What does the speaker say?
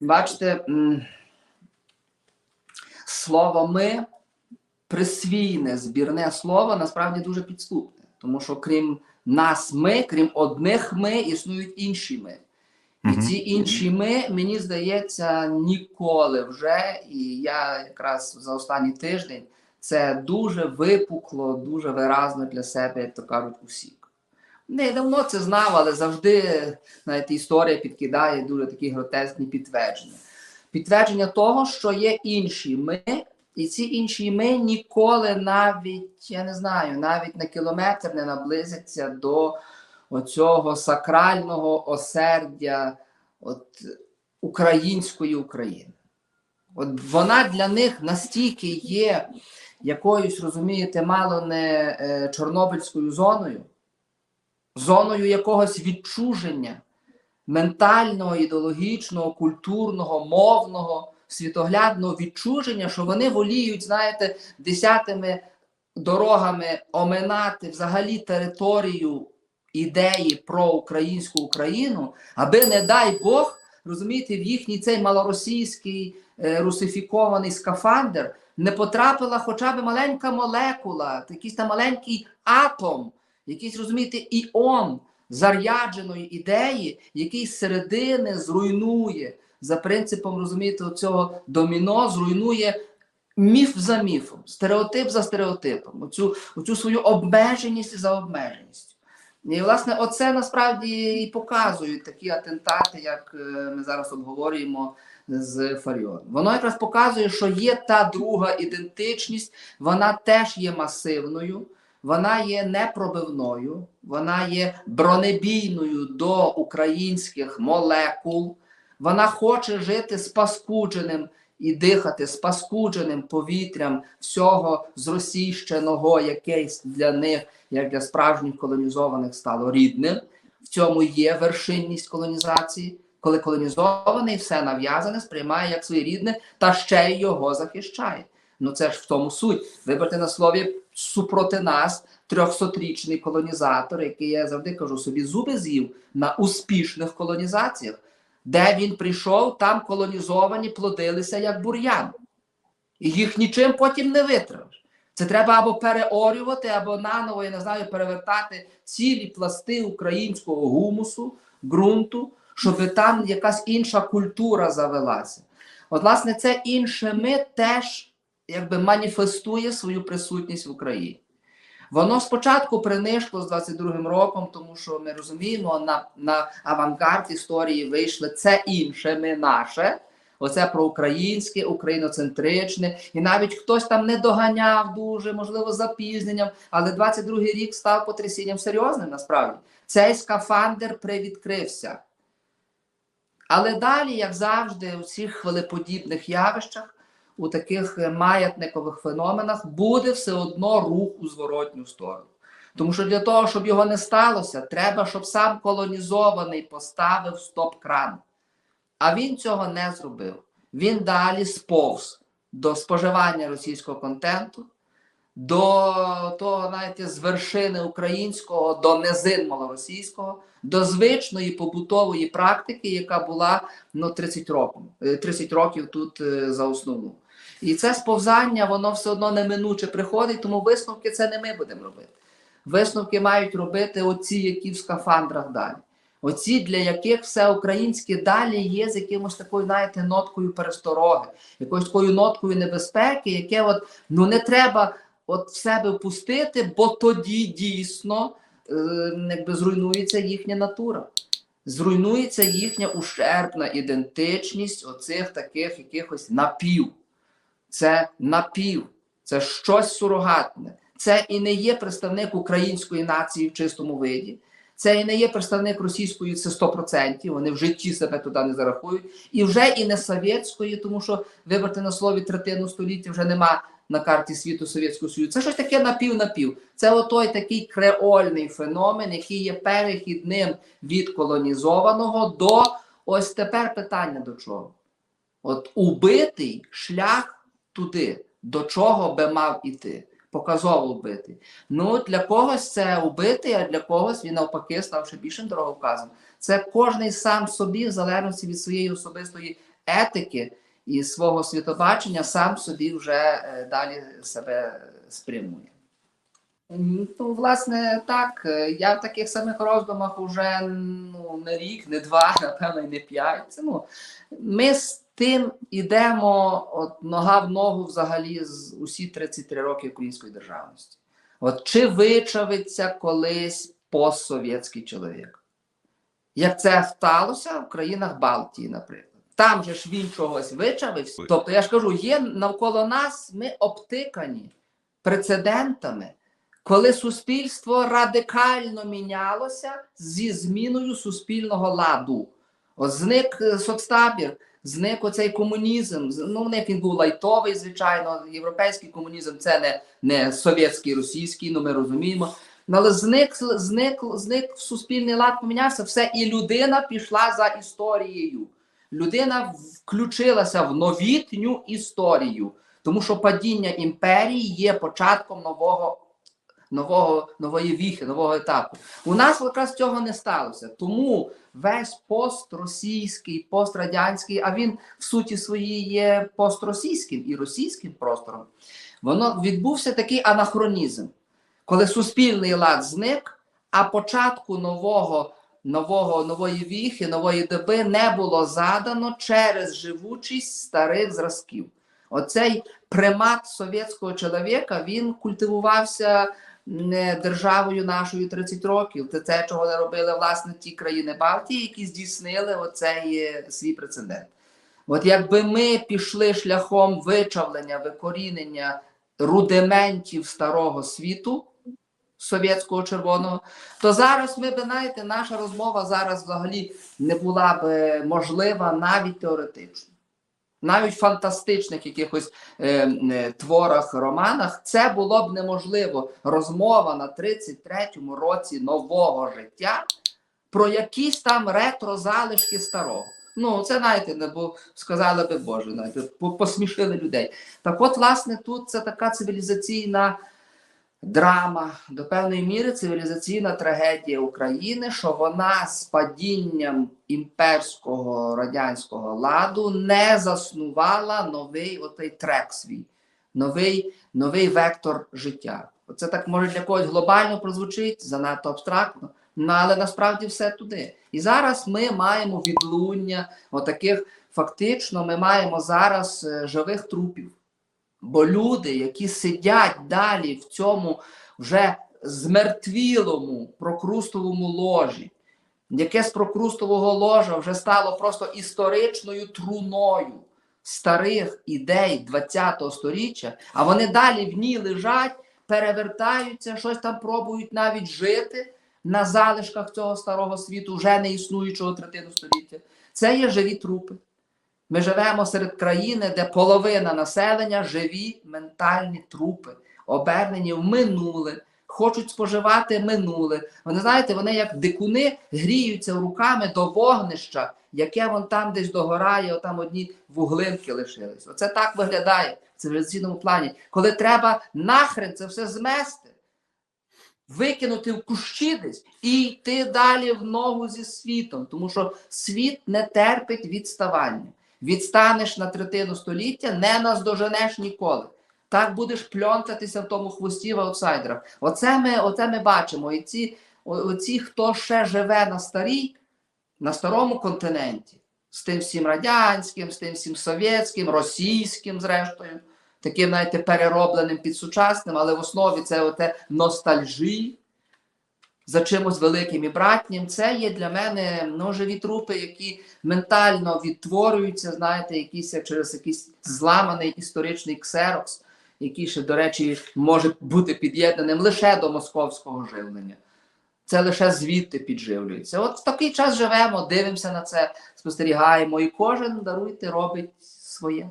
бачите, слово «ми» присвійне, збірне слово, насправді дуже підступне. Тому що крім нас «ми», крім одних «ми», існують інші «ми». І ці інші «ми», мені здається, ніколи вже, і я якраз за останній тиждень це дуже випукло, дуже виразно для себе, як то кажуть, усіх. Не давно це знав, але завжди, знаєте, історія підкидає дуже такі гротескні підтвердження. Підтвердження того, що є інші «ми», і ці інші «ми» ніколи навіть, я не знаю, навіть на кілометр не наблизяться до оцього сакрального осердя української України. От вона для них настільки є якоюсь, розумієте, мало не чорнобильською зоною, зоною якогось відчуження ментального, ідеологічного, культурного, мовного, світоглядного відчуження, що вони воліють, знаєте, десятими дорогами оминати взагалі територію ідеї про українську Україну, аби, не дай Бог, розумієте, в їхній цей малоросійський русифікований скафандр не потрапила хоча б маленька молекула, якийсь там маленький атом, якийсь, розумієте, іон зарядженої ідеї, який з середини зруйнує, за принципом, розумієте, цього доміно, зруйнує міф за міфом, стереотип за стереотипом, оцю свою обмеженість за обмеженістю. І, власне, оце насправді і показують такі атентати, як ми зараз обговорюємо з Фаріоном. Воно якраз показує, що є та друга ідентичність, вона теж є масивною, вона є непробивною, вона є бронебійною до українських молекул, вона хоче жити спаскудженим і дихати спаскудженим повітрям всього зросійщеного, якесь для них, як для справжніх колонізованих, стало рідним. В цьому є вершинність колонізації, коли колонізований все нав'язане сприймає як своєрідне та ще й його захищає. Ну це ж в тому суть. Вибрати на слові супроти нас 300-річний колонізатор, який, я завжди кажу, собі зуби з'їв на успішних колонізаціях. Де він прийшов, там колонізовані плодилися як бур'ян. І їх нічим потім не витримаєш. Це треба або переорювати, або наново, я не знаю, перевертати цілі пласти українського гумусу, ґрунту, щоб там якась інша культура завелася. От, власне, це інше «ми» теж якби маніфестує свою присутність в Україні. Воно спочатку принишкло з 22-м роком, тому що ми розуміємо, на авангард історії вийшли це інше «ми» наше, оце проукраїнське, україноцентричне, і навіть хтось там не доганяв дуже, можливо, з запізненням, але 22-й рік став потрясінням серйозним насправді. Цей скафандр привідкрився. Але далі, як завжди, у цих хвилеподібних явищах, у таких маятникових феноменах буде все одно рух у зворотню сторону. Тому що для того, щоб його не сталося, треба, щоб сам колонізований поставив стоп-кран. А він цього не зробив. Він далі сповз до споживання російського контенту, до того, знаєте, з вершини українського до низин малоросійського, до звичної побутової практики, яка була 30 років тут за основу. І це сповзання, воно все одно неминуче приходить, тому висновки це не ми будемо робити. Висновки мають робити оці, які в скафандрах далі. Оці, для яких все українське далі є з якимось такою, знаєте, ноткою перестороги, якоюсь такою ноткою небезпеки, яке от, не треба от в себе впустити, бо тоді дійсно якби зруйнується їхня натура. Зруйнується їхня ущербна ідентичність оцих таких якихось напів. Це напів, це щось сурогатне. Це і не є представник української нації в чистому виді. Це і не є представник російської, це 100%, вони в житті себе туди не зарахують. І вже і не совєтської, тому що, вибрати на слові третину століття, вже нема на карті світу Совєтського Союзу. Це щось таке напів-напів. Це отой такий креольний феномен, який є перехідним від колонізованого до, ось тепер питання до чого. От убитий шлях туди, до чого би мав іти. Показово вбитий. Для когось це убитий, а для когось він навпаки став ще більшим дороговказом. Це кожний сам собі, в залежності від своєї особистої етики і свого світобачення сам собі вже далі себе спрямує. Ну, власне, так, я в таких самих роздумах уже не рік, не два, напевно, і не 5. Ми з тим ідемо нога в ногу взагалі з усі 33 роки української державності. Чи вичавиться колись постсовєтський чоловік? Як це сталося в країнах Балтії, наприклад. Там же ж він чогось вичавився. Тобто, я ж кажу, є навколо нас, ми обтикані прецедентами, коли суспільство радикально мінялося зі зміною суспільного ладу. Зник соцтабір, зник оцей комунізм. В них він був лайтовий, звичайно. Європейський комунізм – це не совєтський, російський, ми розуміємо. Але зник суспільний лад, помінявся, все, і людина пішла за історією. Людина включилася в новітню історію, тому що падіння імперії є початком нової віхи, нового етапу. У нас якраз цього не сталося. Тому весь постросійський, пострадянський, а він в суті своїй є постросійським і російським простором, відбувся такий анахронізм, коли суспільний лад зник, а початку нової віхи, нової доби не було задано через живучість старих зразків. Оцей примат совєтського чоловіка, він культивувався державою нашою 30 років. Це те, чого не робили, власне, ті країни Балтії, які здійснили оцей свій прецедент. Якби ми пішли шляхом вичавлення, викорінення рудиментів старого світу, совєтського червоного, то зараз ми б, знаєте, наша розмова зараз взагалі не була б можлива навіть теоретично. Навіть в фантастичних якихось творах, романах це було б неможливо. Розмова на 33-му році нового життя про якісь там ретро-залишки старого. Це, знаєте, сказали би, Боже, знаєте, посмішили людей. Так от, власне, тут це така цивілізаційна драма, до певної міри цивілізаційна трагедія України, що вона з падінням імперського радянського ладу не заснувала новий трек свій, новий вектор життя. Це так може для когось глобально прозвучить, занадто абстрактно, але насправді все туди. І зараз ми маємо відлуння фактично ми маємо зараз живих трупів. Бо люди, які сидять далі в цьому вже змертвілому прокрустовому ложі, яке з прокрустового ложа вже стало просто історичною труною старих ідей ХХ століття, а вони далі в ній лежать, перевертаються, щось там пробують навіть жити на залишках цього старого світу, вже не існуючого третину століття. Це є живі трупи. Ми живемо серед країни, де половина населення – живі ментальні трупи, обернені в минуле, хочуть споживати минуле. Вони, знаєте, вони як дикуни гріються руками до вогнища, яке вон там десь догорає, там одні вуглинки лишились. Оце так виглядає в цивілізаційному плані. Коли треба нахрен це все змести, викинути в кущі десь і йти далі в ногу зі світом, тому що світ не терпить відставання. Відстанеш на третину століття, не наздоженеш ніколи. Так будеш пльонтатися в тому хвості в аутсайдерах. Оце ми бачимо. І оці, хто ще живе на старому континенті, з тим всім радянським, з тим всім совєтським, російським, зрештою, таким, знаєте, переробленим під сучасним, але в основі це ностальжі за чимось великим і братнім. Це є для мене живі трупи, які ментально відтворюються, знаєте, через якийсь зламаний історичний ксерокс, який ще, до речі, може бути під'єднаним лише до московського живлення. Це лише звідти підживлюється. От в такий час живемо, дивимося на це, спостерігаємо, і кожен, даруйте, робить своє.